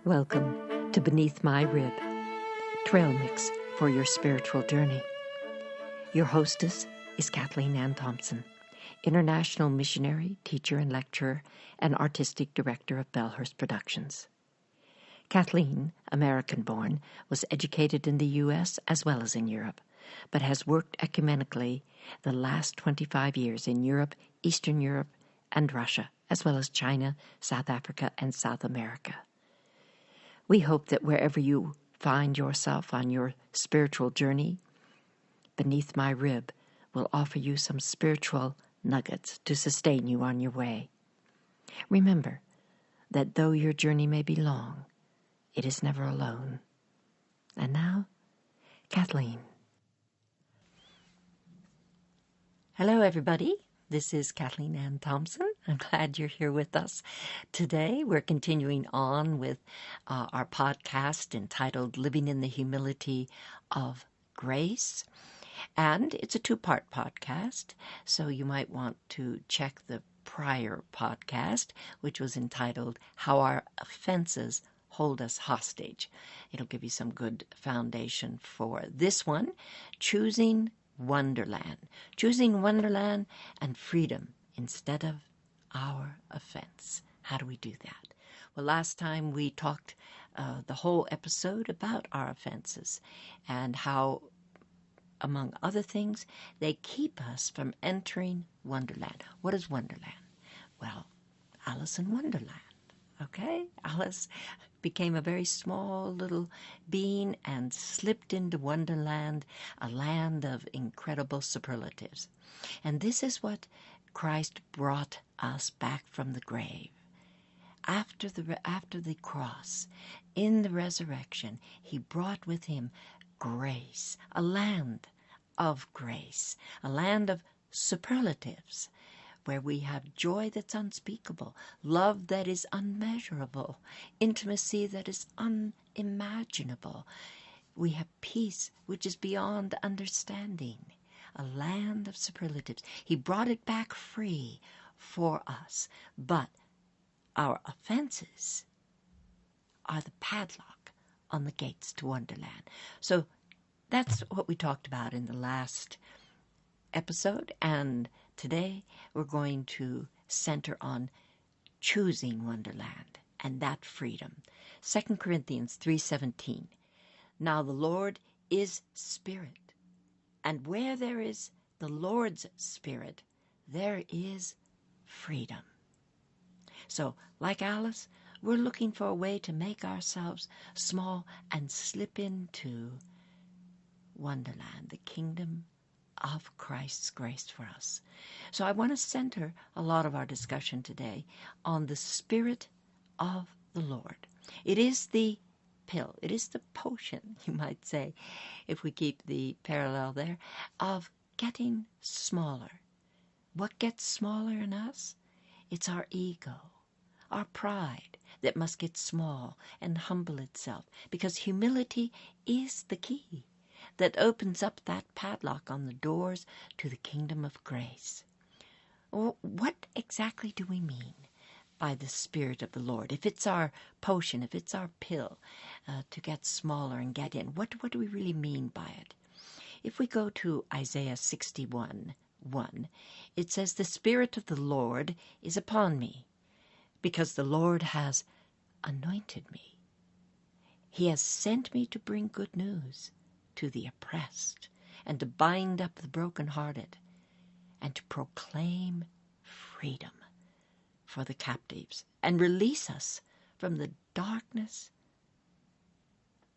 Welcome to Beneath My Rib, trail mix for your spiritual journey. Your hostess is Kathleen Ann Thompson, international missionary, teacher and lecturer, and artistic director of Bellhurst Productions. Kathleen, American-born, was educated in the U.S. as well as in Europe, but has worked ecumenically the last 25 years in Europe, Eastern Europe, and Russia, as well as China, South Africa, and South America. We hope that wherever you find yourself on your spiritual journey, Beneath My Rib will offer you some spiritual nuggets to sustain you on your way. Remember that though your journey may be long, it is never alone. And now, Kathleen. Hello, everybody. This is Kathleen Ann Thompson. I'm glad you're here with us today. We're continuing on with our podcast entitled Living in the Humility of Grace. And it's a two-part podcast, so you might want to check the prior podcast, which was entitled How Our Offenses Hold Us Hostage. It'll give you some good foundation for this one, Choosing Wonderland and freedom instead of our offense. How do we do that? Well, last time we talked the whole episode about our offenses and how, among other things, they keep us from entering Wonderland. What is Wonderland? Well, Alice in Wonderland. Okay? Alice became a very small little being and slipped into Wonderland, a land of incredible superlatives. And this is what Christ brought us back from the grave. After the cross, in the resurrection, he brought with him grace, a land of grace, a land of superlatives, where we have joy that's unspeakable, love that is unmeasurable, intimacy that is unimaginable. We have peace which is beyond understanding, a land of superlatives. He brought it back free for us, but our offenses are the padlock on the gates to Wonderland. So that's what we talked about in the last episode, and today we're going to center on choosing Wonderland and that freedom. 2 Corinthians 3:17. Now the Lord is Spirit, and where there is the Lord's Spirit, there is freedom. So, like Alice, we're looking for a way to make ourselves small and slip into Wonderland, the kingdom of Christ's grace for us. So I want to center a lot of our discussion today on the Spirit of the Lord. It is the pill, it is the potion, you might say, if we keep the parallel there, of getting smaller. What gets smaller in us? It's our ego, our pride that must get small and humble itself, because humility is the key that opens up that padlock on the doors to the kingdom of grace. Well, what exactly do we mean by the Spirit of the Lord? If it's our potion, if it's our pill to get smaller and get in, what do we really mean by it? If we go to Isaiah 61:1, it says, "The Spirit of the Lord is upon me, because the Lord has anointed me. He has sent me to bring good news to the oppressed, and to bind up the brokenhearted, and to proclaim freedom for the captives, and release us from the darkness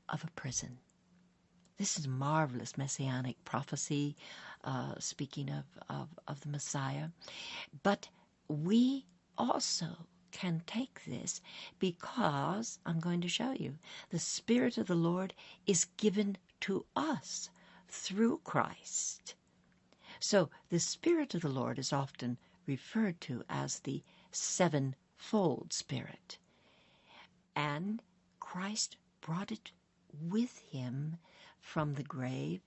of a prison." This is marvelous messianic prophecy, speaking of the Messiah. But we also can take this because, I'm going to show you, the Spirit of the Lord is given to us through Christ. So the Spirit of the Lord is often referred to as the Sevenfold Spirit. And Christ brought it with him from the grave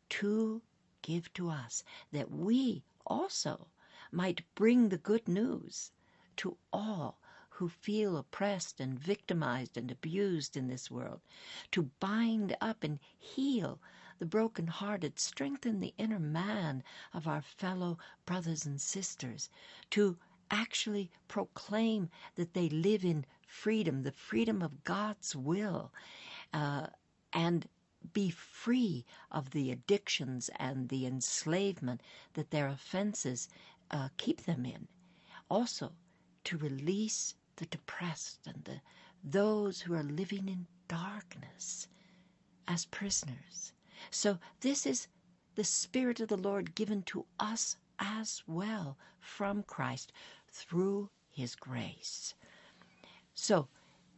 to give to us, that we also might bring the good news to all who feel oppressed and victimized and abused in this world, to bind up and heal the brokenhearted, strengthen the inner man of our fellow brothers and sisters, to actually proclaim that they live in freedom, the freedom of God's will, and be free of the addictions and the enslavement that their offenses keep them in. Also, to release the depressed and those who are living in darkness as prisoners. So this is the Spirit of the Lord given to us as well from Christ through His grace. So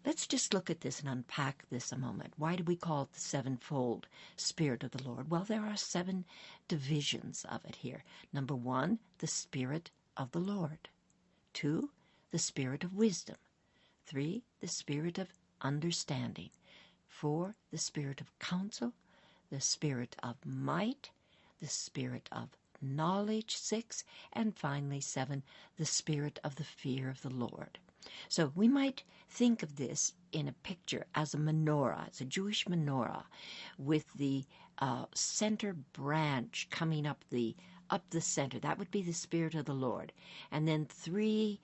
let's just look at this and unpack this a moment. Why do we call it the sevenfold Spirit of the Lord? Well, there are 7 divisions of it here. Number 1, the Spirit of the Lord. 2, the Spirit of wisdom. 3, the Spirit of understanding. 4, the Spirit of counsel. The Spirit of might. The Spirit of knowledge. 6, and finally 7, the Spirit of the fear of the Lord. So we might think of this in a picture as a menorah, as a Jewish menorah, with the center branch coming up the center. That would be the Spirit of the Lord. And then 3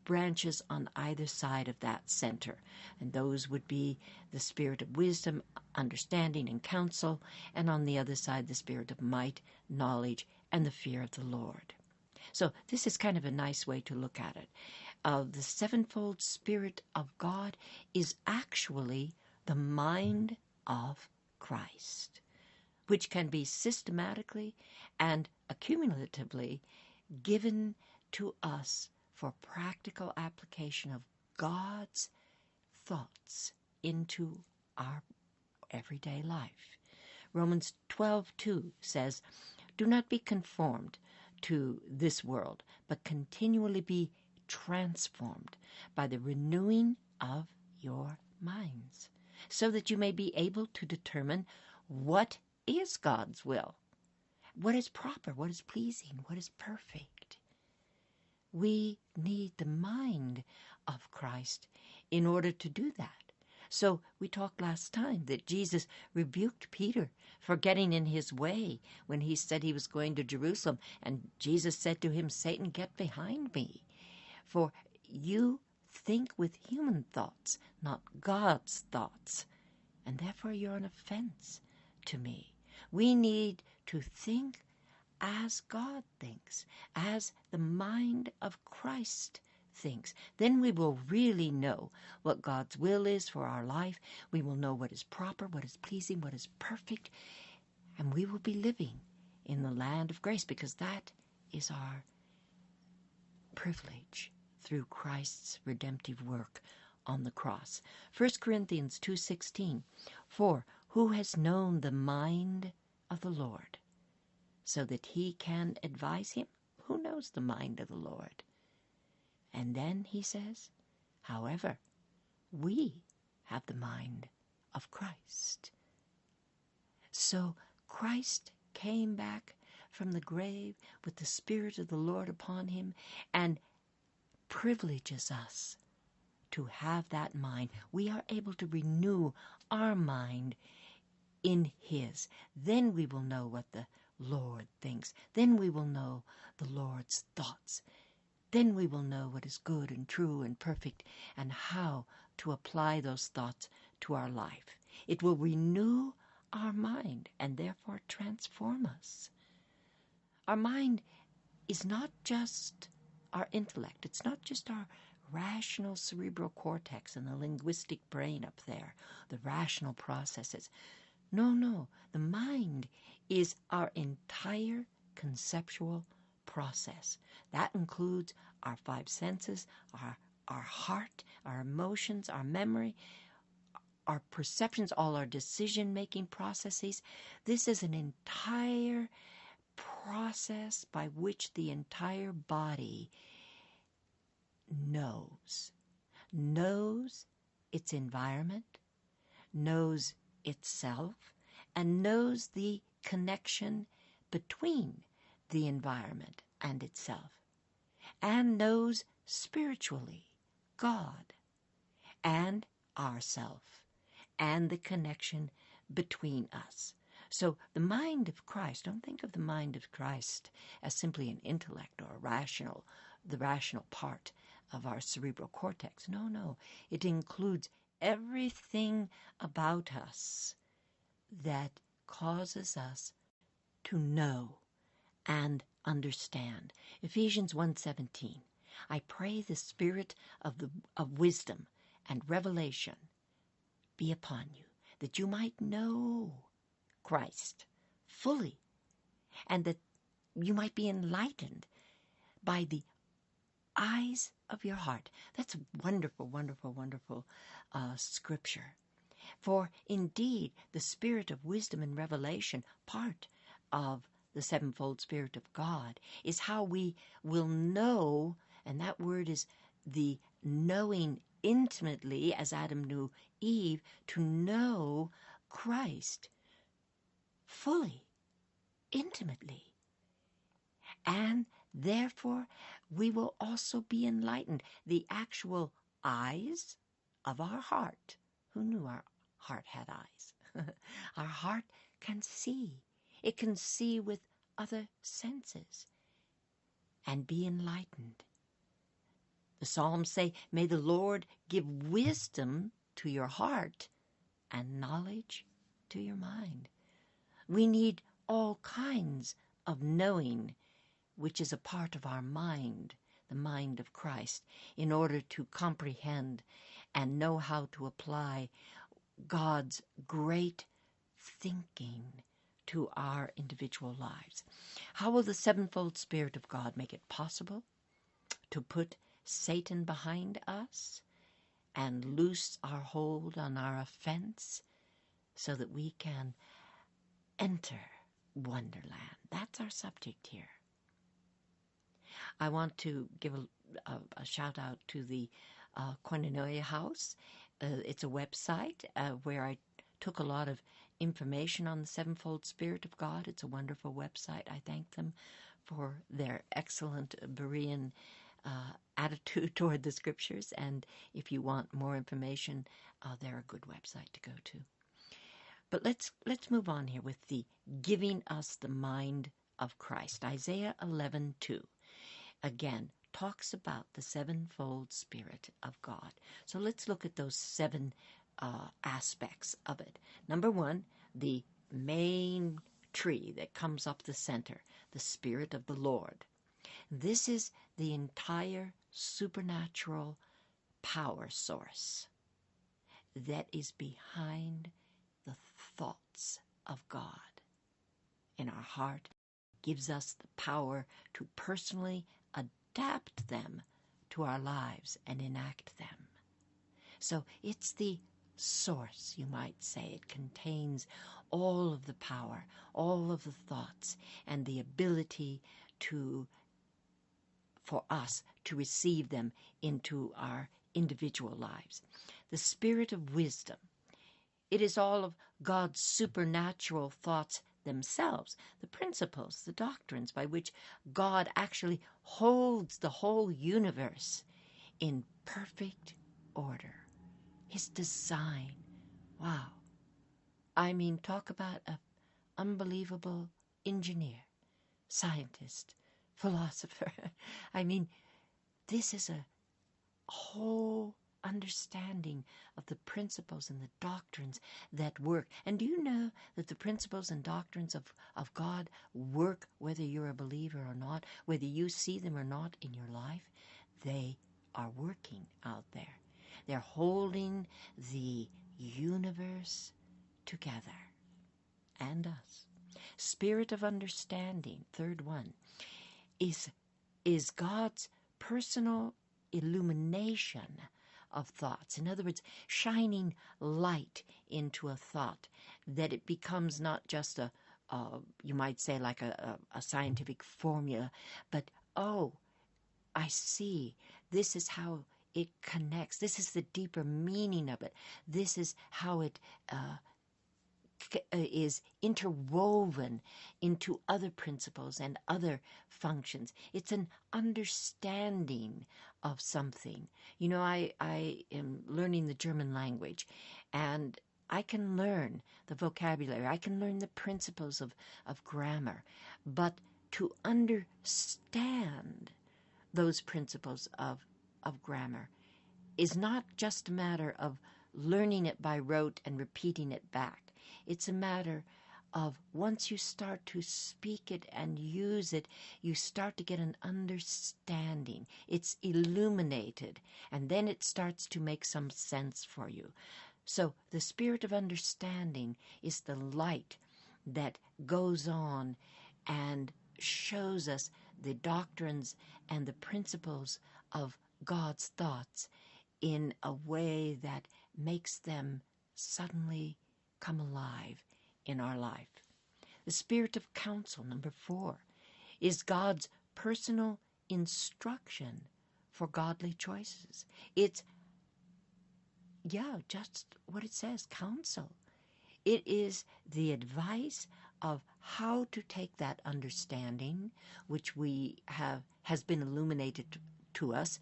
branches on either side of that center. And those would be the Spirit of wisdom, understanding, and counsel. And on the other side, the Spirit of might, knowledge, and the fear of the Lord. So this is kind of a nice way to look at it. The sevenfold Spirit of God is actually the mind of Christ, which can be systematically and accumulatively given to us for practical application of God's thoughts into our everyday life. Romans 12:2 says, "Do not be conformed to this world, but continually be transformed by the renewing of your minds, so that you may be able to determine what is God's will, what is proper, what is pleasing, what is perfect." We need the mind of Christ in order to do that. So we talked last time that Jesus rebuked Peter for getting in his way when he said he was going to Jerusalem. And Jesus said to him, "Satan, get behind me. For you think with human thoughts, not God's thoughts. And therefore you're an offense to me." We need to think as God thinks, as the mind of Christ thinks. Then we will really know what God's will is for our life. We will know what is proper, what is pleasing, what is perfect, and we will be living in the land of grace, because that is our privilege through Christ's redemptive work on the cross. 1 Corinthians 2:16, "For who has known the mind of the Lord, so that he can advise him?" Who knows the mind of the Lord? And then he says, "However, we have the mind of Christ." So Christ came back from the grave with the Spirit of the Lord upon him and privileges us to have that mind. We are able to renew our mind in his. Then we will know what the Lord thinks. Then we will know the Lord's thoughts. Then we will know what is good and true and perfect and how to apply those thoughts to our life. It will renew our mind and therefore transform us. Our mind is not just our intellect. It's not just our rational cerebral cortex and the linguistic brain up there, the rational processes. No. The mind is our entire conceptual process. That includes our 5 senses, our heart, our emotions, our memory, our perceptions, all our decision-making processes. This is an entire process by which the entire body knows its environment, knows itself, and knows the connection between the environment and itself, and knows spiritually God and ourself and the connection between us. So the mind of Christ, don't think of the mind of Christ as simply an intellect or the rational part of our cerebral cortex. No. It includes everything about us that causes us to know and understand. Ephesians 1:17. I pray the spirit of wisdom and revelation be upon you, that you might know Christ fully, and that you might be enlightened by the eyes of your heart. That's wonderful, wonderful, wonderful scripture. For indeed, the spirit of wisdom and revelation, part of the sevenfold Spirit of God, is how we will know, and that word is the knowing intimately, as Adam knew Eve, to know Christ fully, intimately. And therefore, we will also be enlightened. The actual eyes of our heart. Who knew our heart had eyes? Our heart can see. It can see with other senses and be enlightened. The Psalms say, may the Lord give wisdom to your heart and knowledge to your mind. We need all kinds of knowing, which is a part of our mind, the mind of Christ, in order to comprehend and know how to apply God's great thinking to our individual lives. How will the sevenfold Spirit of God make it possible to put Satan behind us and loose our hold on our offense so that we can enter Wonderland? That's our subject here. I want to give a shout out to the Kwan Inouye house. It's a website where I took a lot of information on the Sevenfold Spirit of God. It's a wonderful website. I thank them for their excellent Berean attitude toward the scriptures. And if you want more information, they're a good website to go to. But let's move on here with the giving us the mind of Christ. Isaiah 11:2 again talks about the sevenfold Spirit of God. So let's look at those seven aspects of it. Number one, the main tree that comes up the center, the Spirit of the Lord. This is the entire supernatural power source that is behind the thoughts of God in our heart, gives us the power to personally adapt them to our lives and enact them. So it's the source, you might say. It contains all of the power, all of the thoughts, and the ability for us to receive them into our individual lives. The Spirit of wisdom. It is all of God's supernatural thoughts themselves, the principles, the doctrines by which God actually holds the whole universe in perfect order. His design. Wow. I mean, talk about an unbelievable engineer, scientist, philosopher. I mean, this is a whole understanding of the principles and the doctrines that work. And do you know that the principles and doctrines of God work whether you're a believer or not, whether you see them or not in your life? They are working out there. They're holding the universe together, and us. Spirit of understanding, third one, is God's personal illumination of thoughts. In other words, shining light into a thought, that it becomes not just you might say like a scientific formula, but, oh, I see, this is how it connects. This is the deeper meaning of it. This is how it is interwoven into other principles and other functions. It's an understanding of something. You know, I am learning the German language, and I can learn the vocabulary. I can learn the principles of grammar. But to understand those principles of grammar is not just a matter of learning it by rote and repeating it back. It's a matter of once you start to speak it and use it, you start to get an understanding. It's illuminated, and then it starts to make some sense for you. So the spirit of understanding is the light that goes on and shows us the doctrines and the principles of God's thoughts in a way that makes them suddenly come alive in our life. The spirit of counsel, number 4, is God's personal instruction for godly choices. It's, just what it says, counsel. It is the advice of how to take that understanding, which has been illuminated to us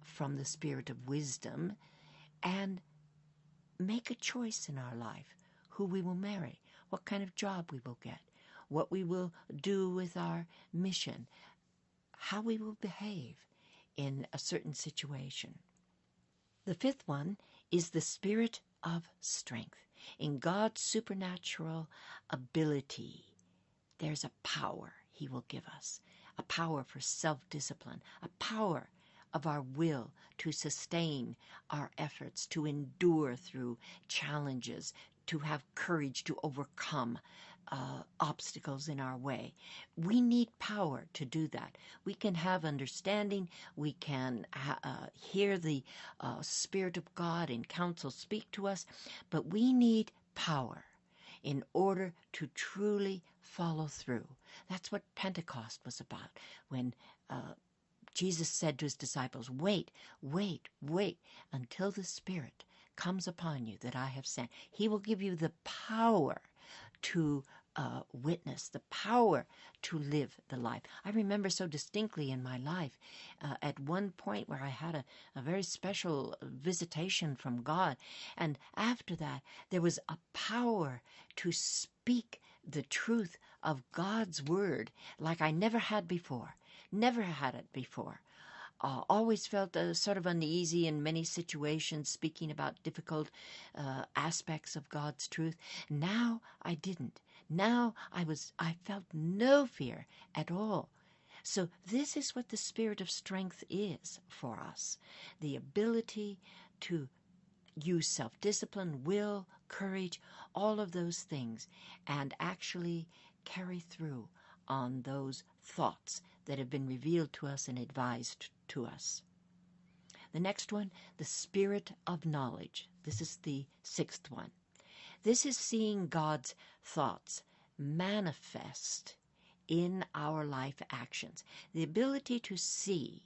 from the spirit of wisdom, and make a choice in our life: who we will marry, what kind of job we will get, what we will do with our mission, how we will behave in a certain situation. The 5th one is the spirit of strength. In God's supernatural ability, there's a power He will give us, a power for self-discipline, a power of our will to sustain our efforts, to endure through challenges, to have courage to overcome obstacles in our way. We need power to do that. We can have understanding. We can hear the Spirit of God in counsel speak to us, but we need power in order to truly follow through. That's what Pentecost was about, when Jesus said to His disciples, wait until the Spirit comes upon you that I have sent. He will give you the power to witness, the power to live the life. I remember so distinctly in my life at one point where I had a very special visitation from God, and after that there was a power to speak the truth of God's word like I never had before. Never had it before. Always felt sort of uneasy in many situations, speaking about difficult aspects of God's truth. Now I didn't. Now I felt no fear at all. So this is what the spirit of strength is for us: the ability to use self-discipline, will, courage, all of those things, and actually carry through on those thoughts that have been revealed to us and advised to us. The next one, the spirit of knowledge. This is the 6th one. This is seeing God's thoughts manifest in our life actions. The ability to see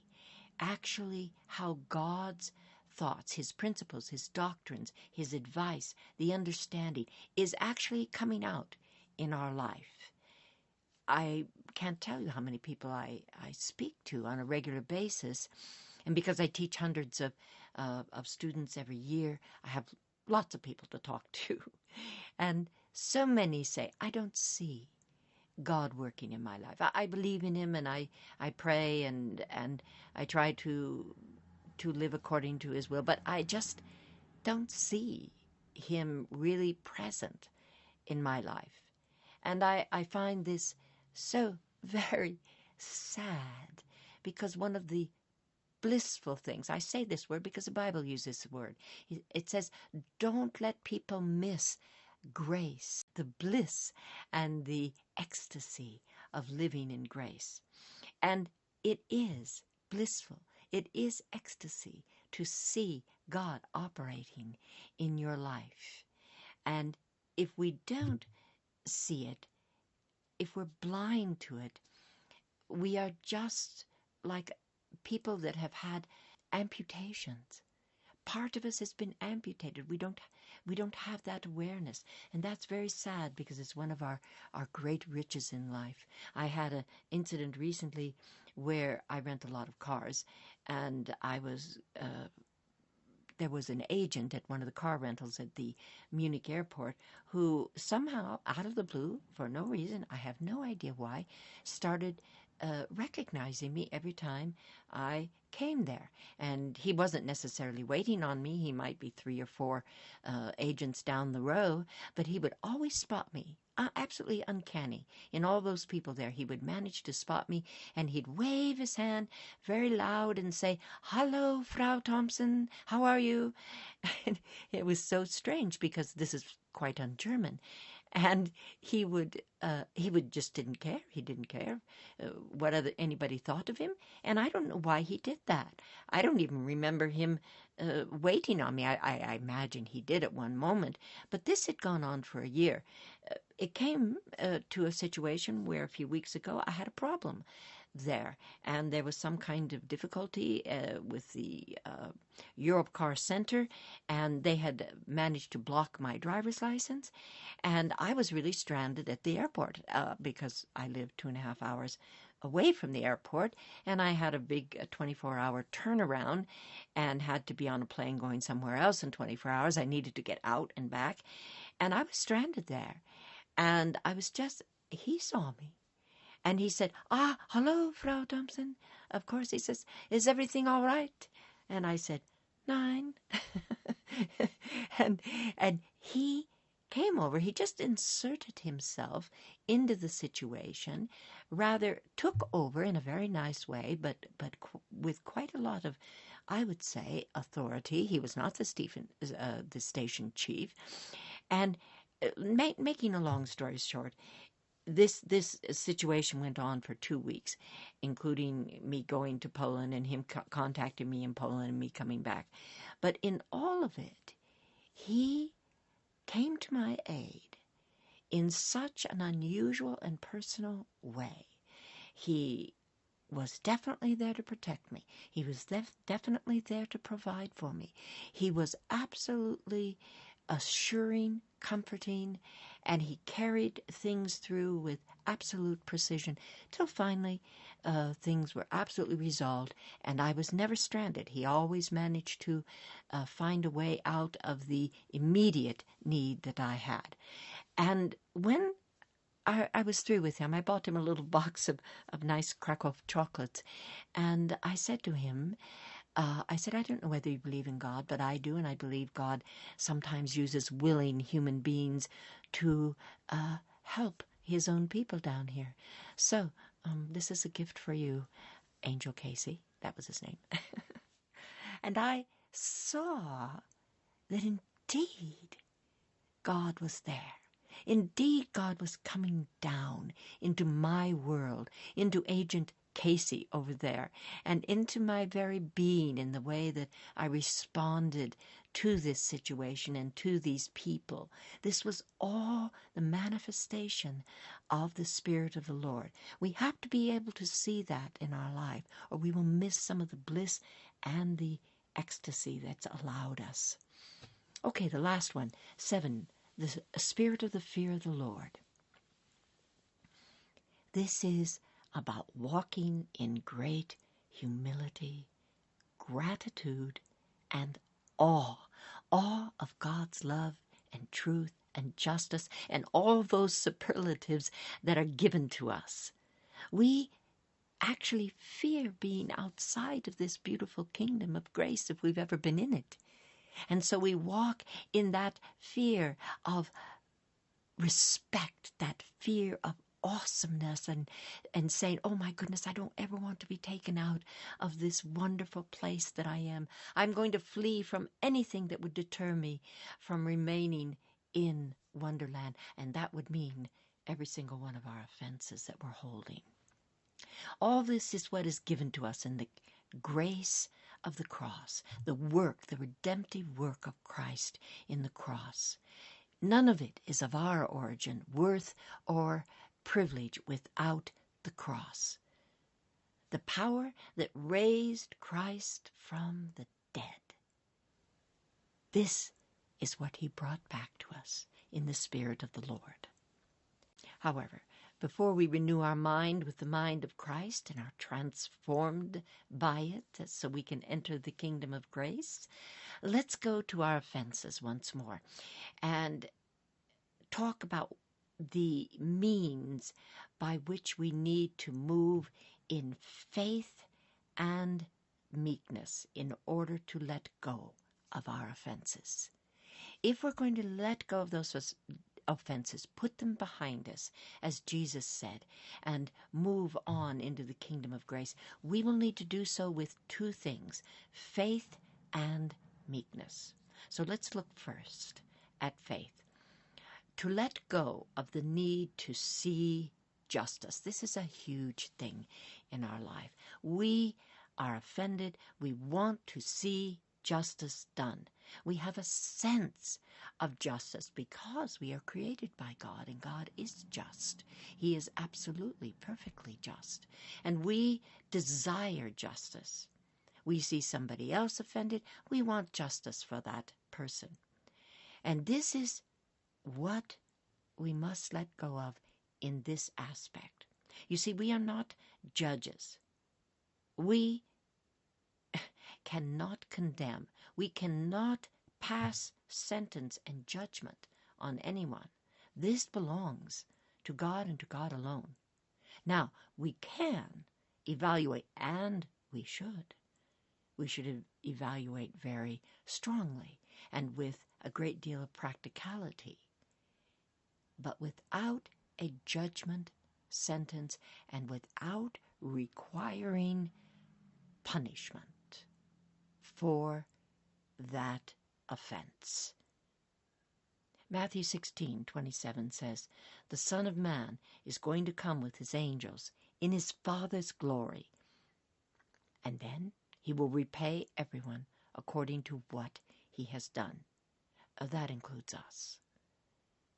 actually how God's thoughts, His principles, His doctrines, His advice, the understanding is actually coming out in our life. I can't tell you how many people I speak to on a regular basis, and because I teach hundreds of students every year, I have lots of people to talk to. And so many say, I don't see God working in my life. I believe in Him, and I pray, and I try to live according to His will, but I just don't see Him really present in my life. And I find this so very sad, because one of the blissful things, I say this word because the Bible uses the word, it says, don't let people miss grace, the bliss and the ecstasy of living in grace. And it is blissful, it is ecstasy to see God operating in your life. And if we don't see it, if we're blind to it, we are just like people that have had amputations. Part of us has been amputated. We don't have that awareness. And that's very sad because it's one of our great riches in life. I had an incident recently where I rent a lot of cars, and there was an agent at one of the car rentals at the Munich airport who somehow, out of the blue, for no reason, I have no idea why, started recognizing me every time I came there. And he wasn't necessarily waiting on me. He might be 3 or 4 agents down the row, but he would always spot me. Absolutely uncanny. In all those people there, he would manage to spot me, and he'd wave his hand very loud and say, "Hello, Frau Thompson, how are you?" And it was so strange because this is quite un-German. And he would just didn't care. He didn't care what anybody thought of him. And I don't know why he did that. I don't even remember him waiting on me. I imagine he did at one moment. But this had gone on for a year. It came to a situation where a few weeks ago I had a problem there, and there was some kind of difficulty with the Europcar Center, and they had managed to block my driver's license, and I was really stranded at the airport because I lived 2.5 hours away from the airport, and I had a big 24-hour turnaround and had to be on a plane going somewhere else in 24 hours. I needed to get out and back, and I was stranded there. And he saw me. And he said, hello, Frau Thompson. Of course, he says, is everything all right? And I said, Nein. and he came over. He just inserted himself into the situation, rather took over in a very nice way, but with quite a lot of, I would say, authority. He was not the station chief. And making a long story short, this situation went on for 2 weeks, including me going to Poland and him contacting me in Poland and me coming back. But in all of it, he came to my aid in such an unusual and personal way. He was definitely there to protect me. He was definitely there to provide for me. He was absolutely assuring, comforting, and he carried things through with absolute precision till finally things were absolutely resolved, and I was never stranded. He always managed to find a way out of the immediate need that I had. And when I was through with him, I bought him a little box of nice Krakow chocolates, and I said to him, I don't know whether you believe in God, but I do, and I believe God sometimes uses willing human beings to help his own people down here. So this is a gift for you, Angel Casey. That was his name. And I saw that indeed God was there. Indeed, God was coming down into my world, into Agent Casey over there, and into my very being in the way that I responded to this situation and to these people. This was all the manifestation of the Spirit of the Lord. We have to be able to see that in our life, or we will miss some of the bliss and the ecstasy that's allowed us. Okay, the last one, 7. The spirit of the fear of the Lord. This is about walking in great humility, gratitude, and awe. Awe of God's love and truth and justice and all those superlatives that are given to us. We actually fear being outside of this beautiful kingdom of grace if we've ever been in it. And so we walk in that fear of respect, that fear of awesomeness, and saying, oh my goodness, I don't ever want to be taken out of this wonderful place that I am. I'm going to flee from anything that would deter me from remaining in Wonderland. And that would mean every single one of our offenses that we're holding. All this is what is given to us in the grace of the cross, the work, the redemptive work of Christ in the cross. None of it is of our origin, worth, or privilege without the cross. The power that raised Christ from the dead. This is what he brought back to us in the Spirit of the Lord. However, before we renew our mind with the mind of Christ and are transformed by it so we can enter the kingdom of grace, let's go to our offenses once more and talk about the means by which we need to move in faith and meekness in order to let go of our offenses. If we're going to let go of those offenses, put them behind us, as Jesus said, and move on into the kingdom of grace, we will need to do so with two things, faith and meekness. So let's look first at faith. To let go of the need to see justice. This is a huge thing in our life. We are offended. We want to see justice done. We have a sense of justice because we are created by God, and God is just. He is absolutely, perfectly just. And we desire justice. We see somebody else offended, we want justice for that person. And this is what we must let go of in this aspect. You see, we are not judges. We cannot condemn. We cannot pass sentence and judgment on anyone. This belongs to God and to God alone. Now, we can evaluate, and we should. We should evaluate very strongly and with a great deal of practicality, but without a judgment sentence and without requiring punishment for that offense. Matthew 16:27 says, "The Son of Man is going to come with his angels in his Father's glory, and then he will repay everyone according to what he has done." That includes us.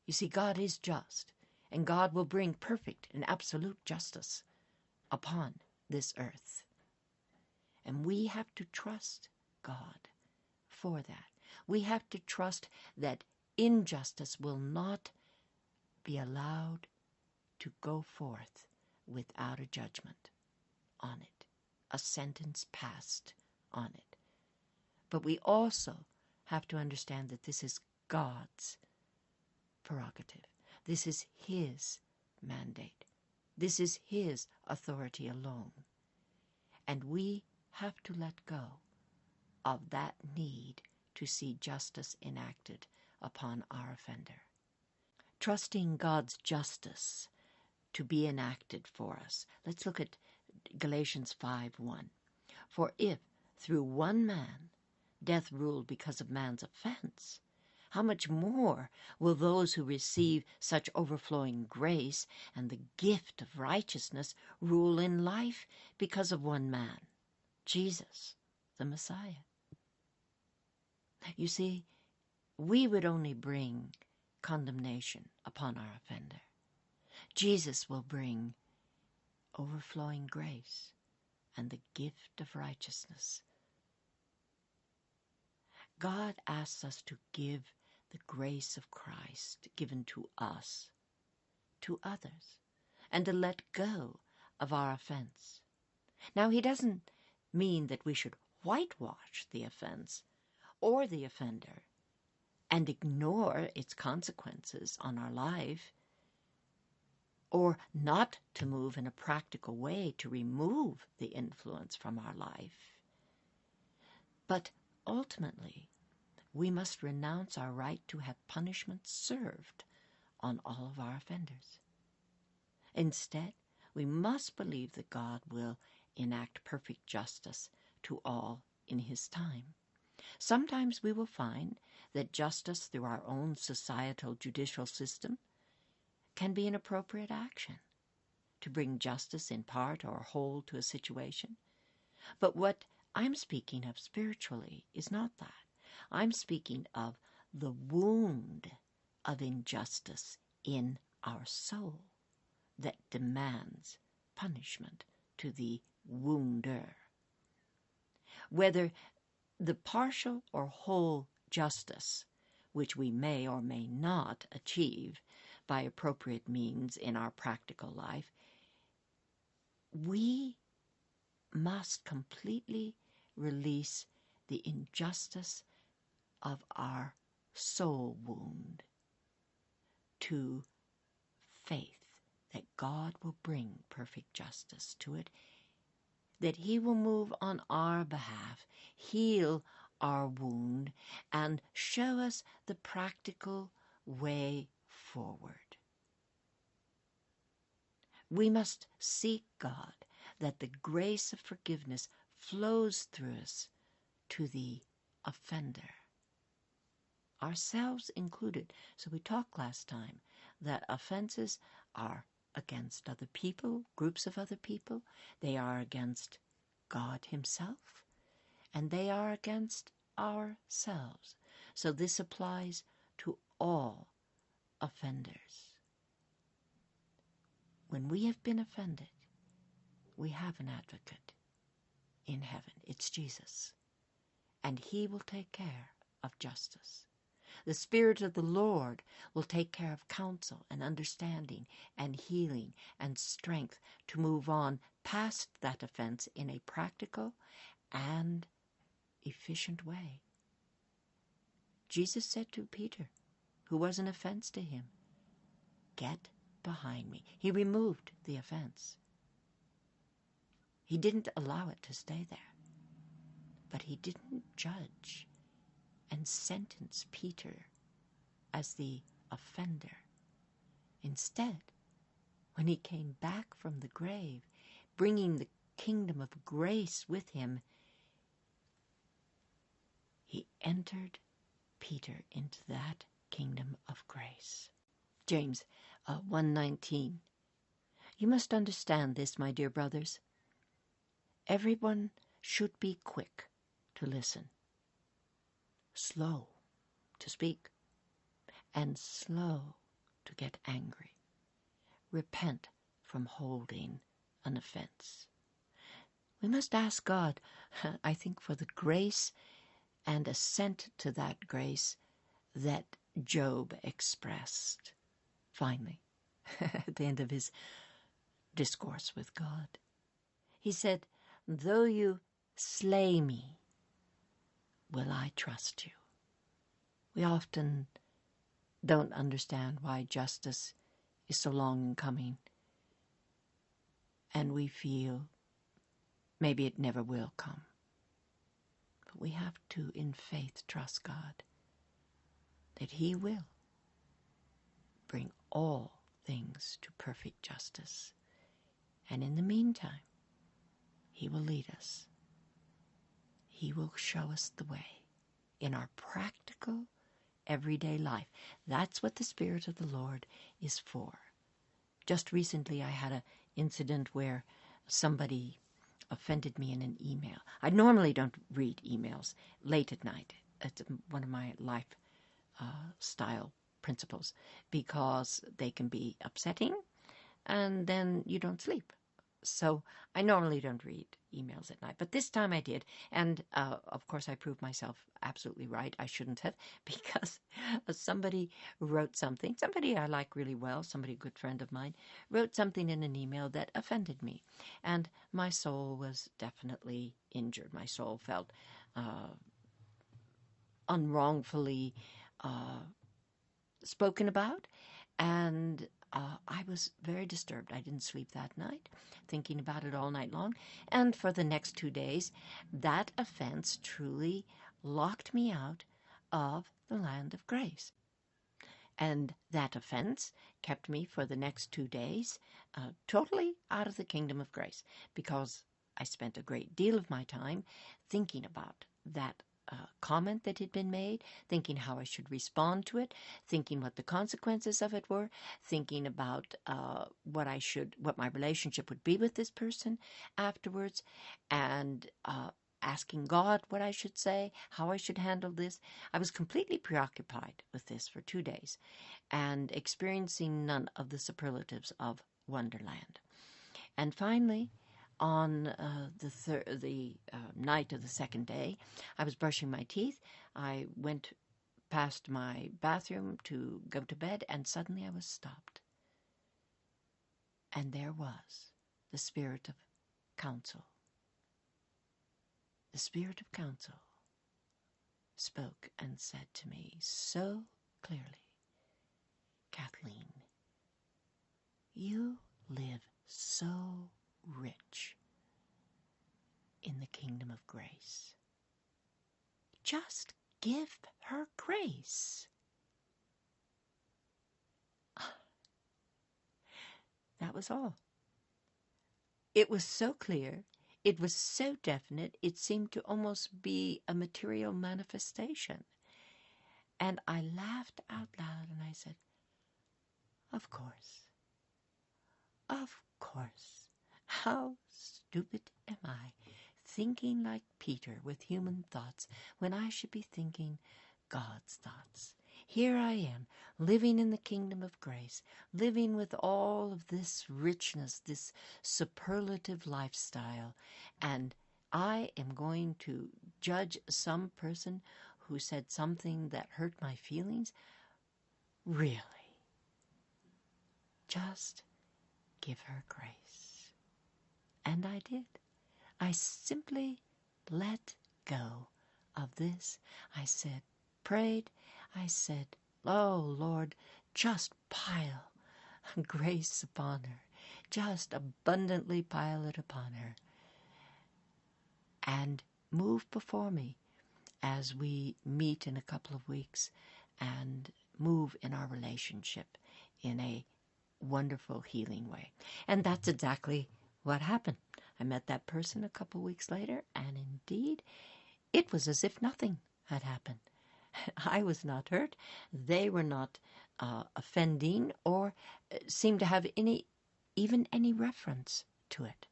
You see, God is just, and God will bring perfect and absolute justice upon this earth. And we have to trust God for that. We have to trust that injustice will not be allowed to go forth without a judgment on it, a sentence passed on it. But we also have to understand that this is God's prerogative. This is his mandate. This is his authority alone. And we have to let go of that need to see justice enacted upon our offender. Trusting God's justice to be enacted for us. Let's look at Galatians 5:1. "For if through one man death ruled because of man's offense, how much more will those who receive such overflowing grace and the gift of righteousness rule in life because of one man, Jesus, the Messiah?" You see, we would only bring condemnation upon our offender. Jesus will bring overflowing grace and the gift of righteousness. God asks us to give the grace of Christ given to us, to others, and to let go of our offense. Now, he doesn't mean that we should whitewash the offense or the offender and ignore its consequences on our life, or not to move in a practical way to remove the influence from our life. But ultimately, we must renounce our right to have punishment served on all of our offenders. Instead, we must believe that God will enact perfect justice to all in his time. Sometimes we will find that justice through our own societal judicial system can be an appropriate action to bring justice in part or whole to a situation. But what I'm speaking of spiritually is not that. I'm speaking of the wound of injustice in our soul that demands punishment to the wounder. Whether the partial or whole justice which we may or may not achieve by appropriate means in our practical life, we must completely release the injustice of our soul wound to faith that God will bring perfect justice to it, that He will move on our behalf, heal our wound, and show us the practical way forward. We must seek God, that the grace of forgiveness flows through us to the offender, ourselves included. So we talked last time that offenses are against other people, groups of other people. They are against God Himself, and they are against ourselves. So this applies to all offenders. When we have been offended, we have an advocate in heaven. It's Jesus. And He will take care of justice. The Spirit of the Lord will take care of counsel and understanding and healing and strength to move on past that offense in a practical and efficient way. Jesus said to Peter, who was an offense to Him, "Get behind me." He removed the offense. He didn't allow it to stay there. But He didn't judge and sentence Peter as the offender. Instead, when He came back from the grave, bringing the kingdom of grace with Him, He entered Peter into that kingdom of grace. James 1:19. You must understand this, my dear brothers. Everyone should be quick to listen, slow to speak, and slow to get angry. Repent from holding an offense. We must ask God, I think, for the grace and assent to that grace that Job expressed finally at the end of his discourse with God. He said, "Though you slay me, will I trust you?" We often don't understand why justice is so long in coming, and we feel maybe it never will come. But we have to, in faith, trust God that He will bring all things to perfect justice. And in the meantime, He will lead us. He will show us the way in our practical, everyday life. That's what the Spirit of the Lord is for. Just recently I had an incident where somebody offended me in an email. I normally don't read emails late at night. It's one of my life style principles because they can be upsetting and then you don't sleep. So I normally don't read emails at night, but this time I did. And of course I proved myself absolutely right. I shouldn't have, because somebody wrote something, somebody I like really well, somebody a good friend of mine, wrote something in an email that offended me. And my soul was definitely injured. My soul felt unwrongfully spoken about, and I was very disturbed. I didn't sleep that night, thinking about it all night long. And for the next 2 days, that offense truly locked me out of the land of grace. And that offense kept me for the next 2 days totally out of the kingdom of grace, because I spent a great deal of my time thinking about that comment that had been made, thinking how I should respond to it, thinking what the consequences of it were, thinking about what my relationship would be with this person afterwards, and asking God what I should say, how I should handle this. I was completely preoccupied with this for 2 days and experiencing none of the superlatives of Wonderland. And finally, on the night of the second day, I was brushing my teeth. I went past my bathroom to go to bed, and suddenly I was stopped. And there was the Spirit of counsel. The Spirit of counsel spoke and said to me so clearly, Kathleen, you live so rich in the kingdom of grace. Just give her grace. That was all. It was so clear. It was so definite. It seemed to almost be a material manifestation. And I laughed out loud and I said, of course. Of course. How stupid am I, thinking like Peter with human thoughts when I should be thinking God's thoughts. Here I am, living in the kingdom of grace, living with all of this richness, this superlative lifestyle, and I am going to judge some person who said something that hurt my feelings? Really? Just give her grace. And I did. I simply let go of this. I said, prayed. I said, oh, Lord, just pile grace upon her. Just abundantly pile it upon her. And move before me as we meet in a couple of weeks and move in our relationship in a wonderful healing way. And that's exactly what happened. I met that person a couple of weeks later, and indeed, it was as if nothing had happened. I was not hurt. They were not offending or seemed to have even any reference to it.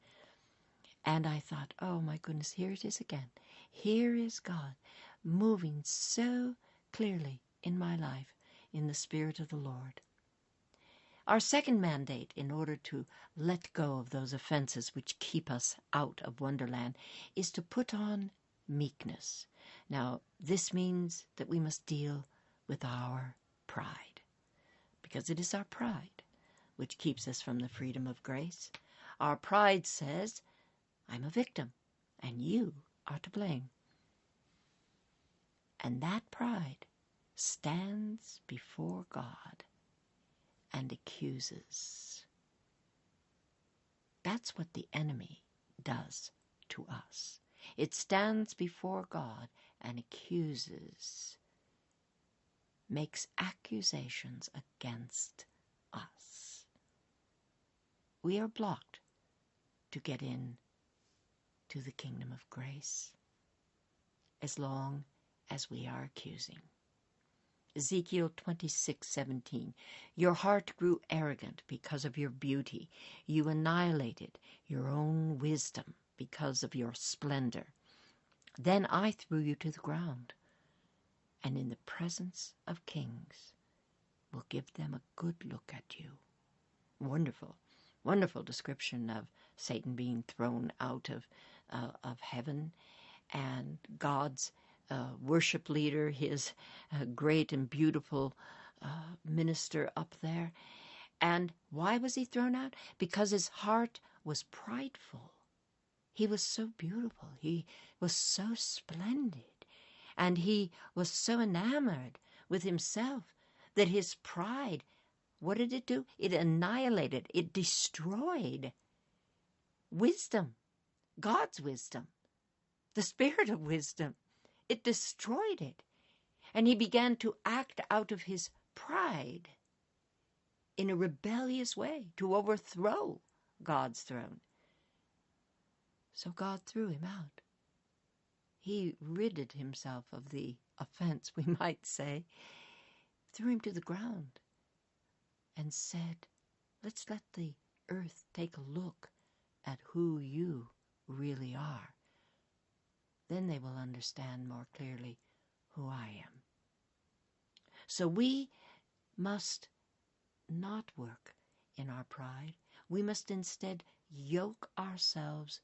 And I thought, oh my goodness, here it is again. Here is God moving so clearly in my life in the Spirit of the Lord. Our second mandate, in order to let go of those offenses which keep us out of Wonderland, is to put on meekness. Now, this means that we must deal with our pride, because it is our pride which keeps us from the freedom of grace. Our pride says, I'm a victim, and you are to blame. And that pride stands before God and accuses. That's what the enemy does to us. It stands before God and accuses, makes accusations against us. We are blocked to get in to the kingdom of grace as long as we are accusing. Ezekiel 26:17. Your heart grew arrogant because of your beauty. You annihilated your own wisdom because of your splendor. Then I threw you to the ground, and in the presence of kings will give them a good look at you. Wonderful, wonderful description of Satan being thrown out of heaven, and God's worship leader, his great and beautiful minister up there. And why was he thrown out? Because his heart was prideful. He was so beautiful. He was so splendid. And he was so enamored with himself that his pride, what did it do? It annihilated, it destroyed wisdom, God's wisdom, the spirit of wisdom. It destroyed it. And he began to act out of his pride in a rebellious way to overthrow God's throne. So God threw him out. He ridded himself of the offense, we might say, threw him to the ground and said, let's let the earth take a look at who you really are. Then they will understand more clearly who I am. So we must not work in our pride. We must instead yoke ourselves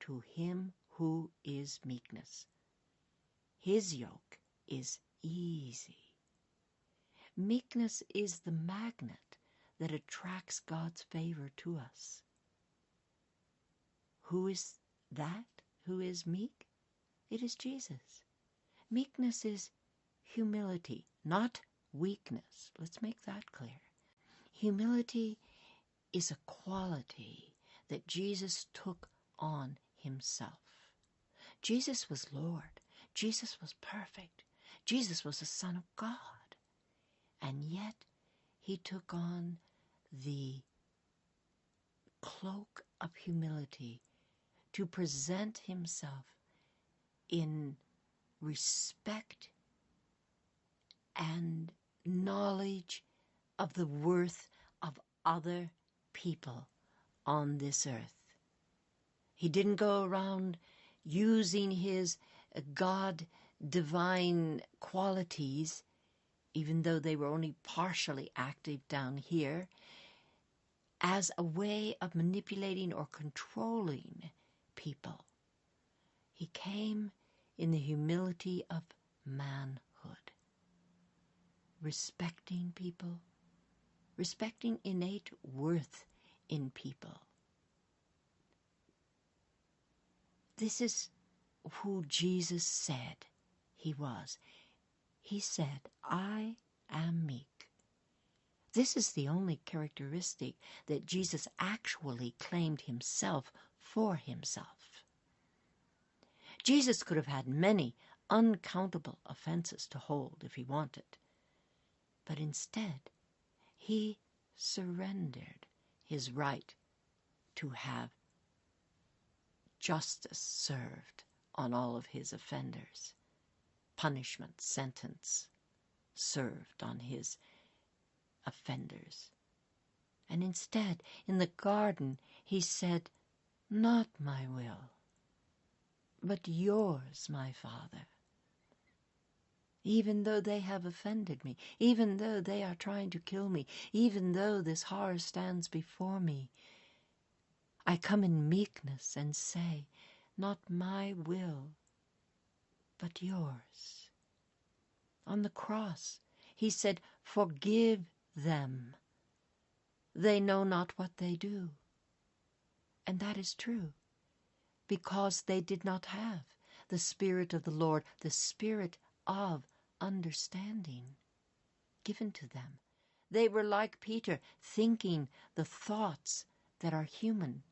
to him who is meekness. His yoke is easy, Meekness is the magnet that attracts God's favor to us. Who is that? Who is meek? It is Jesus. Meekness is humility, not weakness. Let's make that clear. Humility is a quality that Jesus took on himself. Jesus was Lord. Jesus was perfect. Jesus was the Son of God. And yet he took on the cloak of humility to present himself in respect and knowledge of the worth of other people on this earth. He didn't go around using his God-divine qualities, even though they were only partially active down here, as a way of manipulating or controlling people. He came in the humility of manhood, respecting people, respecting innate worth in people. This is who Jesus said he was. He said, I am meek. This is the only characteristic that Jesus actually claimed himself for himself. Jesus could have had many uncountable offenses to hold if he wanted, but instead he surrendered his right to have justice served on all of his offenders, punishment, sentence served on his offenders. And instead, in the garden, he said, not my will, but yours, my Father. Even though they have offended me, even though they are trying to kill me, even though this horror stands before me, I come in meekness and say, not my will, but yours. On the cross, he said, forgive them. They know not what they do. And that is true, because they did not have the Spirit of the Lord, the Spirit of understanding given to them. They were like Peter, thinking the thoughts that are human,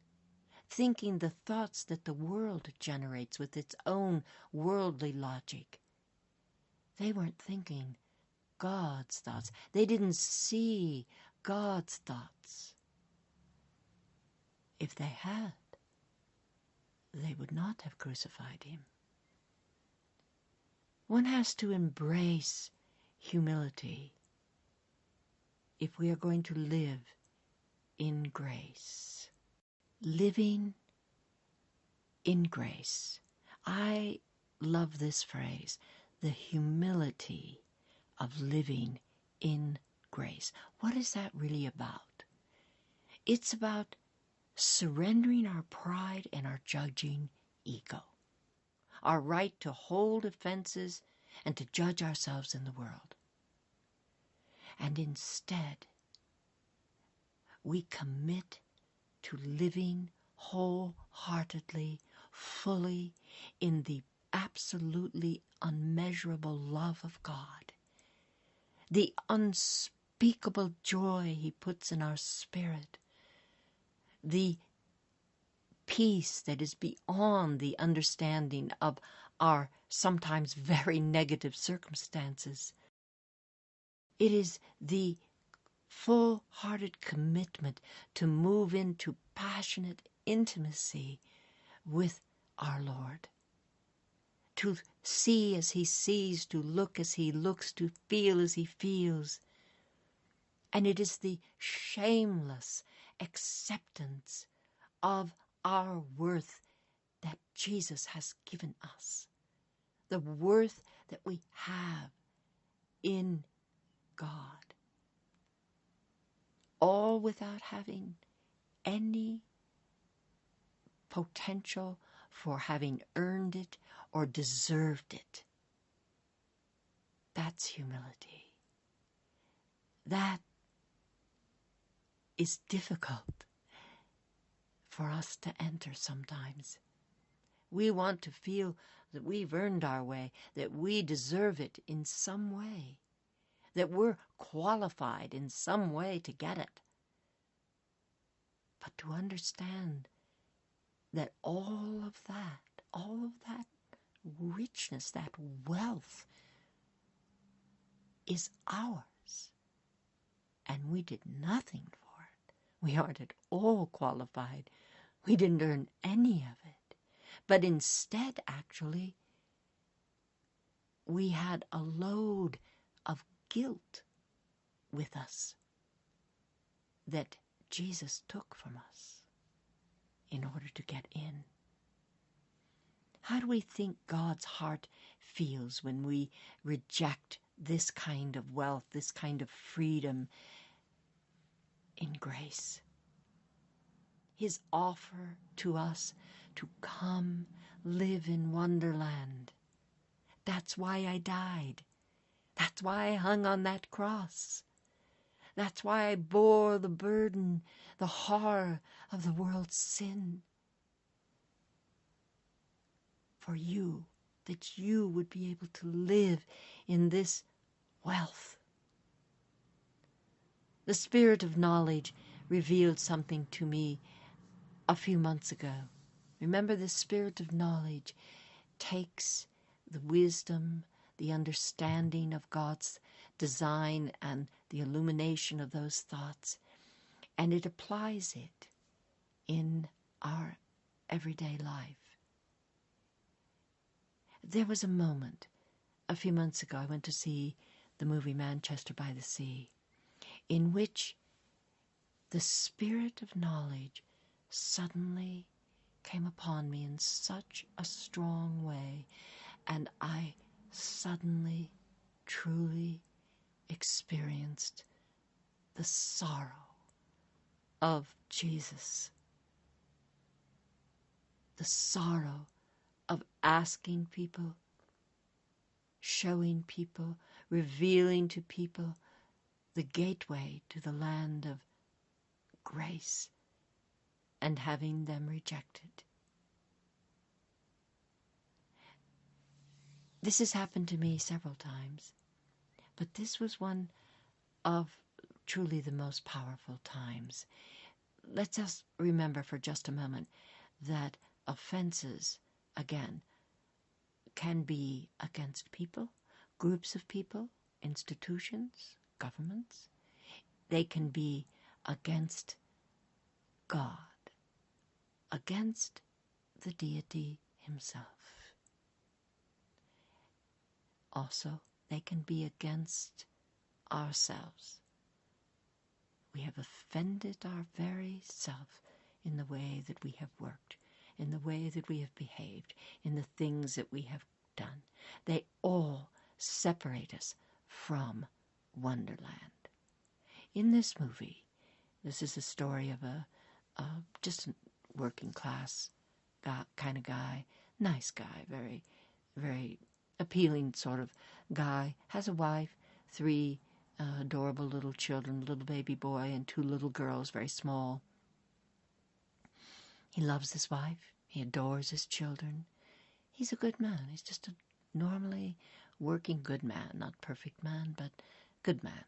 thinking the thoughts that the world generates with its own worldly logic. They weren't thinking God's thoughts. They didn't see God's thoughts. If they had, they would not have crucified him. One has to embrace humility if we are going to live in grace. Living in grace. I love this phrase, the humility of living in grace. What is that really about? It's about surrendering our pride and our judging ego, our right to hold offenses and to judge ourselves in the world. And instead, we commit to living wholeheartedly, fully, in the absolutely unmeasurable love of God, the unspeakable joy he puts in our spirit, the peace that is beyond the understanding of our sometimes very negative circumstances. It is the full-hearted commitment to move into passionate intimacy with our Lord, to see as he sees, to look as he looks, to feel as he feels. And it is the shameless acceptance of our worth that Jesus has given us, the worth that we have in God, all without having any potential for having earned it or deserved it. That's humility. that is difficult for us to enter sometimes. We want to feel that we've earned our way, that we deserve it in some way, that we're qualified in some way to get it. But to understand that all of that richness, that wealth is ours, and we did nothing for it. We aren't at all qualified. We didn't earn any of it. But instead, actually, we had a load of guilt with us that Jesus took from us in order to get in. How do we think God's heart feels when we reject this kind of wealth, this kind of freedom in grace? His offer to us to come live in Wonderland. That's why I died. That's why I hung on that cross. That's why I bore the burden, the horror of the world's sin. For you, that you would be able to live in this wealth. The Spirit of knowledge revealed something to me a few months ago. Remember, the Spirit of knowledge takes the wisdom, the understanding of God's design and the illumination of those thoughts, and it applies it in our everyday life. There was a moment a few months ago, I went to see the movie Manchester by the Sea, in which the Spirit of knowledge suddenly came upon me in such a strong way, and I suddenly, truly experienced the sorrow of Jesus, the sorrow of asking people, showing people, revealing to people the gateway to the land of grace, and having them reject it. This has happened to me several times, but this was one of truly the most powerful times. Let's just remember for just a moment that offenses, again, can be against people, groups of people, institutions, governments. They can be against God, against the deity himself. Also, they can be against ourselves. We have offended our very self in the way that we have worked, in the way that we have behaved, in the things that we have done. They all separate us from Wonderland. In this movie, this is a story of just a working class kind of guy, nice guy, very, very appealing sort of guy, has a wife, 3 adorable little children, a little baby boy and 2 little girls, very small. He loves his wife. He adores his children. He's a good man. He's just a normally working good man, not perfect man, but good man.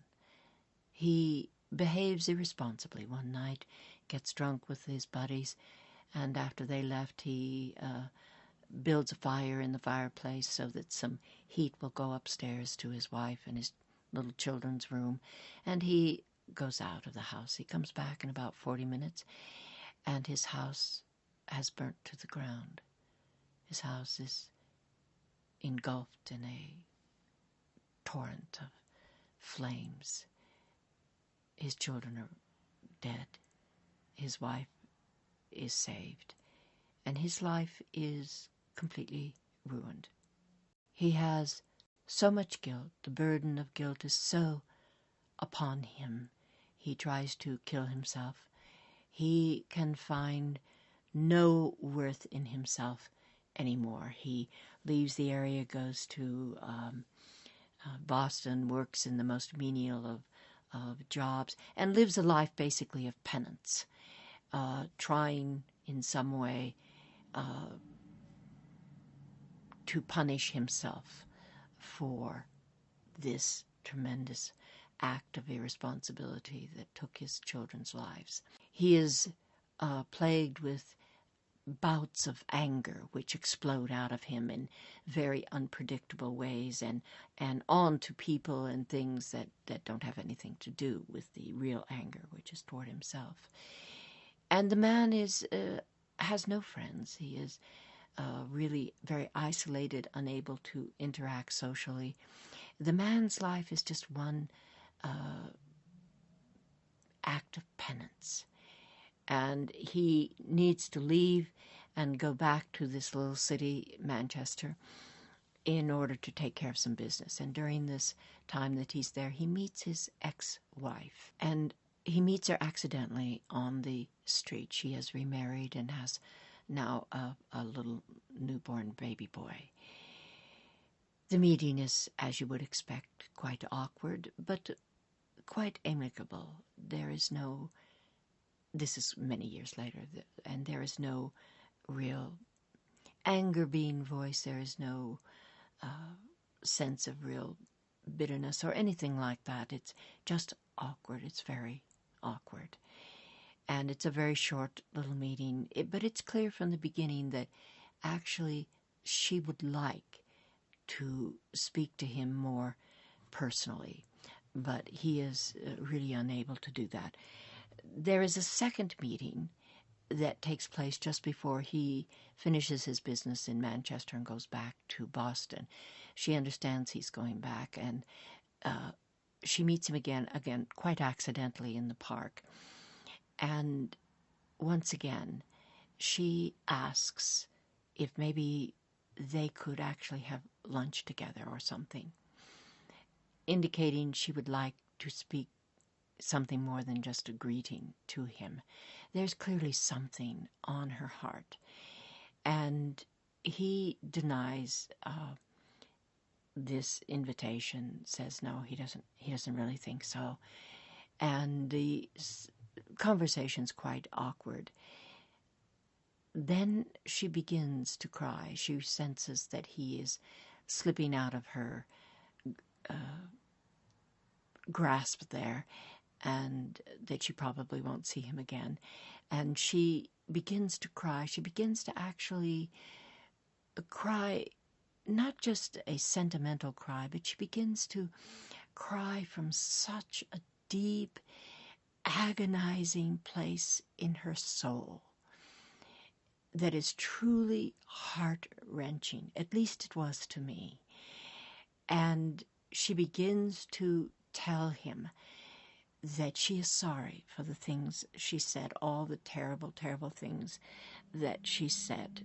He behaves irresponsibly one night, gets drunk with his buddies, and after they left, he builds a fire in the fireplace so that some heat will go upstairs to his wife and his little children's room, and he goes out of the house. He comes back in about 40 minutes, and his house has burnt to the ground. His house is engulfed in a torrent of flames. His children are dead. His wife is saved, and his life is completely ruined. He has so much guilt. The burden of guilt is so upon him. He tries to kill himself. He can find no worth in himself anymore. He leaves the area, goes to Boston, works in the most menial of jobs, and lives a life basically of penance, trying in some way to punish himself for this tremendous act of irresponsibility that took his children's lives. He is plagued with bouts of anger which explode out of him in very unpredictable ways, and on to people and things that don't have anything to do with the real anger, which is toward himself. And the man has no friends. He is really very isolated, unable to interact socially. The man's life is just one act of penance. And he needs to leave and go back to this little city, Manchester, in order to take care of some business. And during this time that he's there, he meets his ex-wife. And he meets her accidentally on the street. She has remarried and has now a little newborn baby boy. The meeting is, as you would expect, quite awkward, but quite amicable. This is many years later, and there is no real anger being voiced. There is no sense of real bitterness or anything like that. It's just awkward. It's very awkward. And it's a very short little meeting, but it's clear from the beginning that actually she would like to speak to him more personally, but he is really unable to do that. There is a second meeting that takes place just before he finishes his business in Manchester and goes back to Boston. She understands he's going back, and she meets him again, quite accidentally in the park. And once again, she asks if maybe they could actually have lunch together or something, indicating she would like to speak something more than just a greeting to him. There's clearly something on her heart. And he denies this invitation, says no, he doesn't really think so. And the conversation's quite awkward. Then she begins to cry. She senses that he is slipping out of her grasp there, and that she probably won't see him again. And she begins to cry. She begins to actually cry, not just a sentimental cry, but she begins to cry from such a deep, agonizing place in her soul that is truly heart-wrenching. At least it was to me. And she begins to tell him that she is sorry for the things she said, all the terrible, terrible things that she said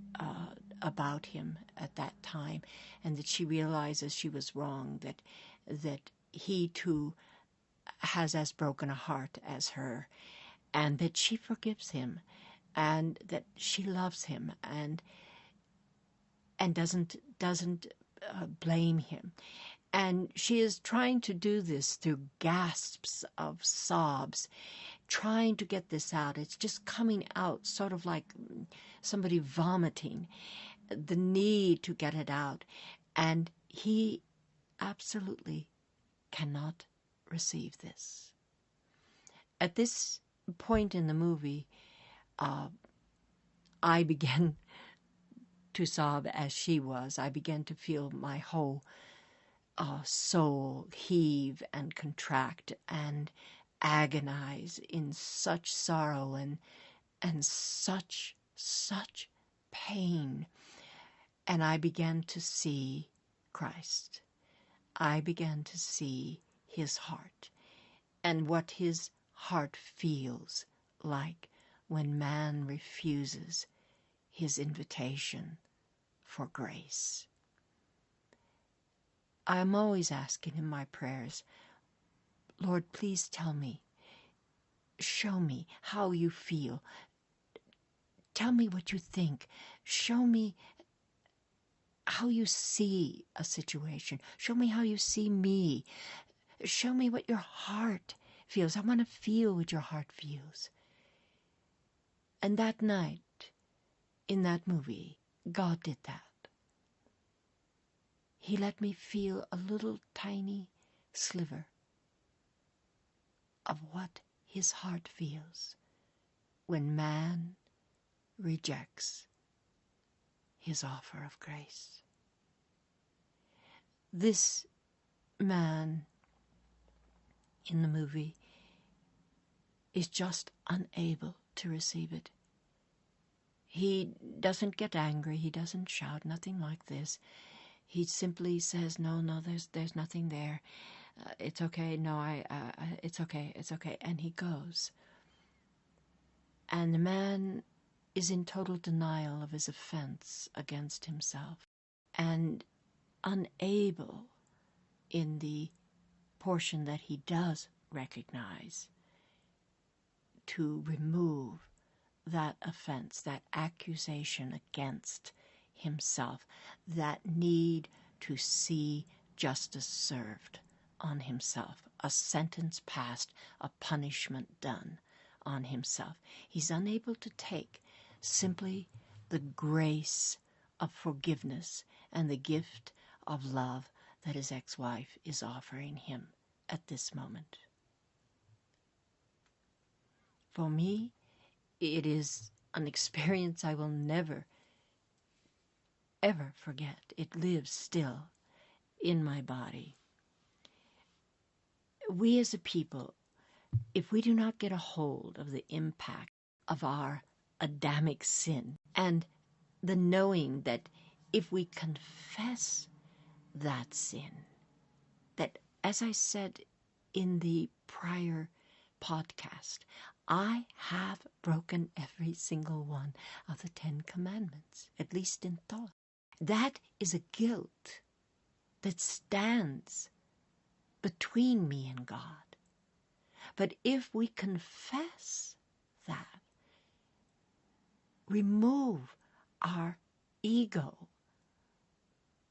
about him at that time, and that she realizes she was wrong, that he too has as broken a heart as her, and that she forgives him, and that she loves him, and doesn't blame him. And she is trying to do this through gasps of sobs, trying to get this out. It's just coming out sort of like somebody vomiting, the need to get it out. And he absolutely cannot receive this. At this point in the movie, I began to sob as she was. I began to feel my whole soul heave and contract and agonize in such sorrow and such pain. And I began to see Christ. I began to see his heart and what his heart feels like when man refuses his invitation for grace. I'm always asking in my prayers, Lord, please tell me, show me how you feel. Tell me what you think. Show me how you see a situation. Show me how you see me. Show me what your heart feels. I want to feel what your heart feels. And that night, in that movie, God did that. He let me feel a little tiny sliver of what his heart feels when man rejects his offer of grace. This man in the movie is just unable to receive it. He doesn't get angry, he doesn't shout, nothing like this. He simply says, no, there's nothing there. It's okay, no, it's okay. And he goes. And the man is in total denial of his offense against himself and unable in the portion that he does recognize to remove that offense, that accusation against himself, that need to see justice served on himself, a sentence passed, a punishment done on himself. He's unable to take simply the grace of forgiveness and the gift of love that his ex-wife is offering him at this moment. For me, it is an experience I will never, ever forget. It lives still in my body. We as a people, if we do not get a hold of the impact of our Adamic sin and the knowing that if we confess that sin, that, as I said in the prior podcast, I have broken every single one of the 10 Commandments, at least in thought. That is a guilt that stands between me and God. But if we confess that, remove our ego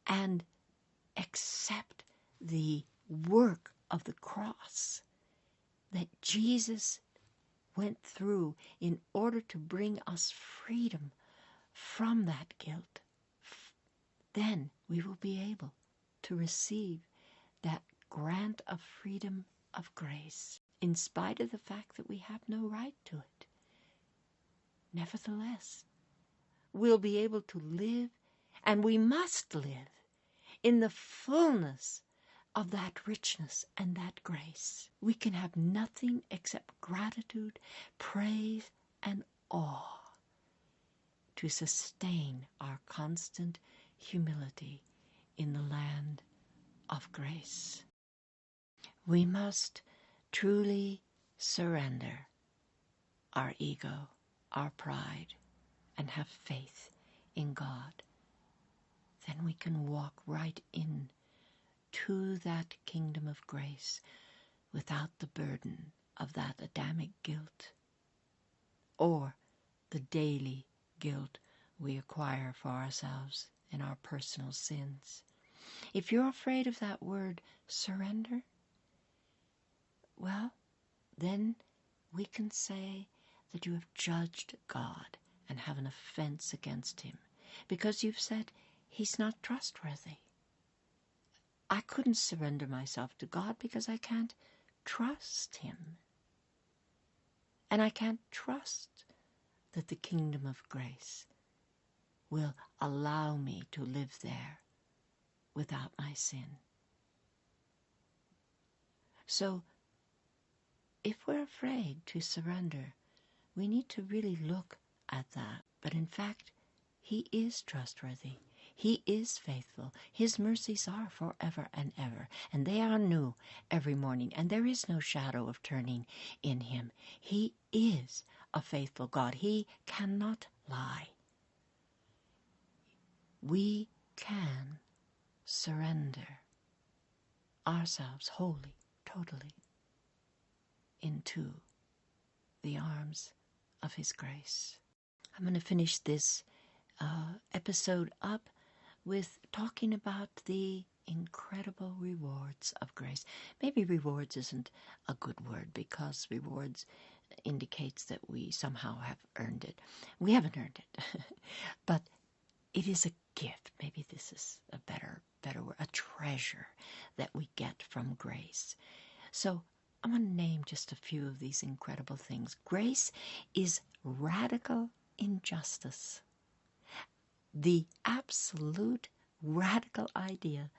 and accept the work of the cross that Jesus went through in order to bring us freedom from that guilt, then we will be able to receive that grant of freedom of grace, in spite of the fact that we have no right to it. Nevertheless, we'll be able to live, and we must live, in the fullness of that richness and that grace. We can have nothing except gratitude, praise, and awe to sustain our constant humility in the land of grace. We must truly surrender our ego, our pride, and have faith in God. Then we can walk right in to that kingdom of grace without the burden of that Adamic guilt or the daily guilt we acquire for ourselves in our personal sins. If you're afraid of that word surrender, well, then we can say that you have judged God and have an offense against him because you've said he's not trustworthy. I couldn't surrender myself to God because I can't trust him. And I can't trust that the kingdom of grace will allow me to live there without my sin. So, if we're afraid to surrender, we need to really look at that. But in fact, he is trustworthy. He is faithful. His mercies are forever and ever, and they are new every morning, and there is no shadow of turning in him. He is a faithful God. He cannot lie. We can surrender ourselves wholly, totally, into the arms of his grace. I'm going to finish this episode up with talking about the incredible rewards of grace. Maybe rewards isn't a good word, because rewards indicates that we somehow have earned it. We haven't earned it, but it is a gift. Maybe this is a better word, a treasure that we get from grace. So I'm going to name just a few of these incredible things. Grace is radical injustice. The absolute radical idea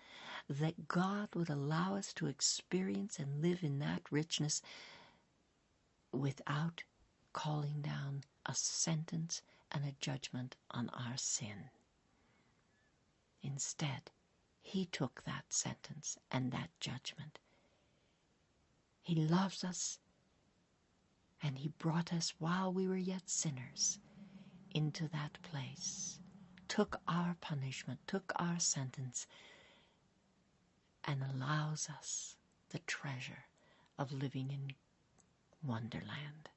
that God would allow us to experience and live in that richness without calling down a sentence and a judgment on our sin. Instead, he took that sentence and that judgment. He loves us, and he brought us while we were yet sinners into that place, took our punishment, took our sentence, and allows us the treasure of living in Wonderland.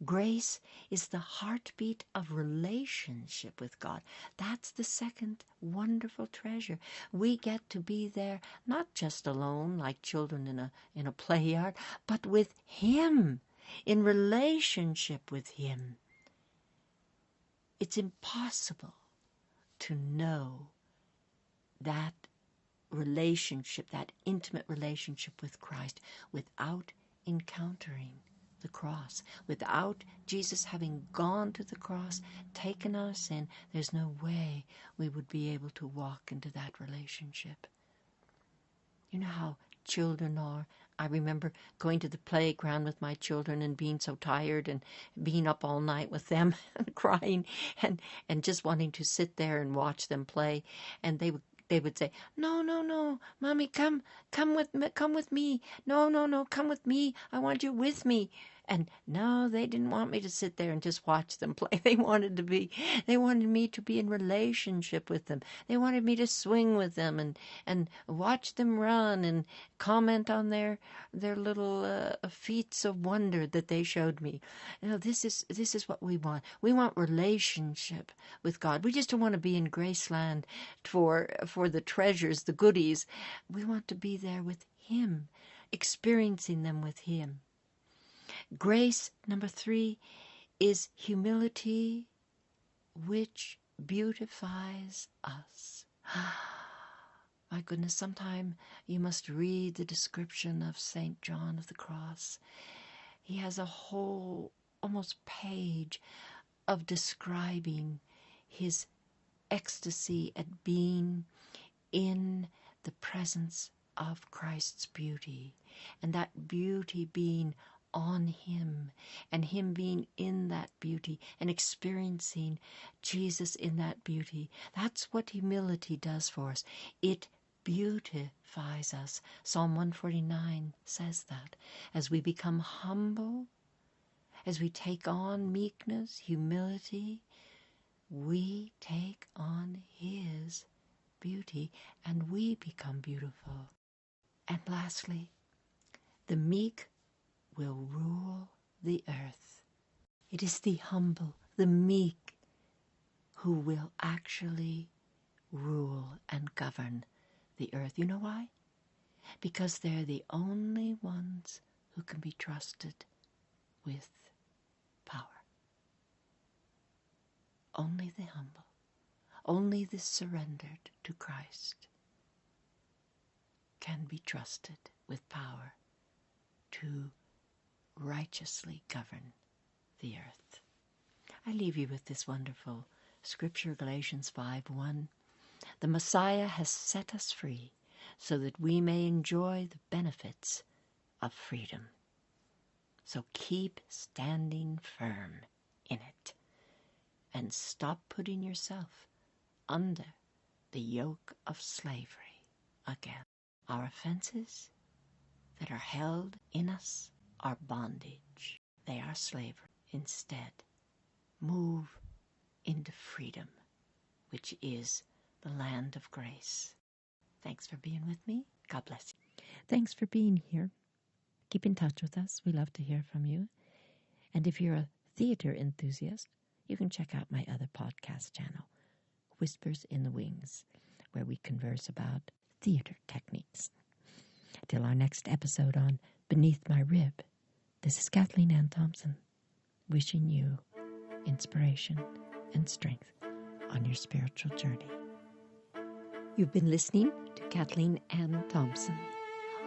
Grace is the heartbeat of relationship with God. That's the second wonderful treasure. We get to be there not just alone like children in a play yard, but with him, in relationship with him. It's impossible to know that relationship, that intimate relationship with Christ, without encountering the cross. Without Jesus having gone to the cross, taken our sin, there's no way we would be able to walk into that relationship. You know how children are. I remember going to the playground with my children and being so tired and being up all night with them and crying and just wanting to sit there and watch them play. And they would say, "No, no, no, Mommy, come with me. No, come with me. I want you with me." And no, they didn't want me to sit there and just watch them play. They wanted me to be in relationship with them. They wanted me to swing with them and watch them run and comment on their little feats of wonder that they showed me. You know, this is what we want. We want relationship with God. We just don't want to be in Graceland for the treasures, the goodies. We want to be there with him, experiencing them with him. Grace, number 3, is humility which beautifies us. My goodness, sometime you must read the description of St. John of the Cross. He has a whole almost page of describing his ecstasy at being in the presence of Christ's beauty, and that beauty being on him, and him being in that beauty and experiencing Jesus in that beauty. That's what humility does for us. It beautifies us. Psalm 149 says that. As we become humble, as we take on meekness, humility, we take on his beauty and we become beautiful. And lastly, the meek will rule the earth. It is the humble, the meek, who will actually rule and govern the earth. You know why? Because they're the only ones who can be trusted with power. Only the humble, only the surrendered to Christ can be trusted with power to righteously govern the earth. I leave you with this wonderful scripture, Galatians 5:1. The Messiah has set us free so that we may enjoy the benefits of freedom. So keep standing firm in it and stop putting yourself under the yoke of slavery again. Our offenses that are held in us are bondage. They are slavery. Instead, move into freedom, which is the land of grace. Thanks for being with me. God bless you. Thanks for being here. Keep in touch with us. We love to hear from you. And if you're a theater enthusiast, you can check out my other podcast channel, Whispers in the Wings, where we converse about theater techniques. Till our next episode on Beneath My Rib, this is Kathleen Ann Thompson, wishing you inspiration and strength on your spiritual journey. You've been listening to Kathleen Ann Thompson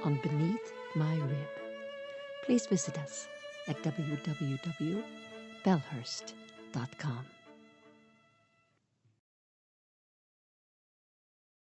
on Beneath My Rib. Please visit us at www.bellhurst.com.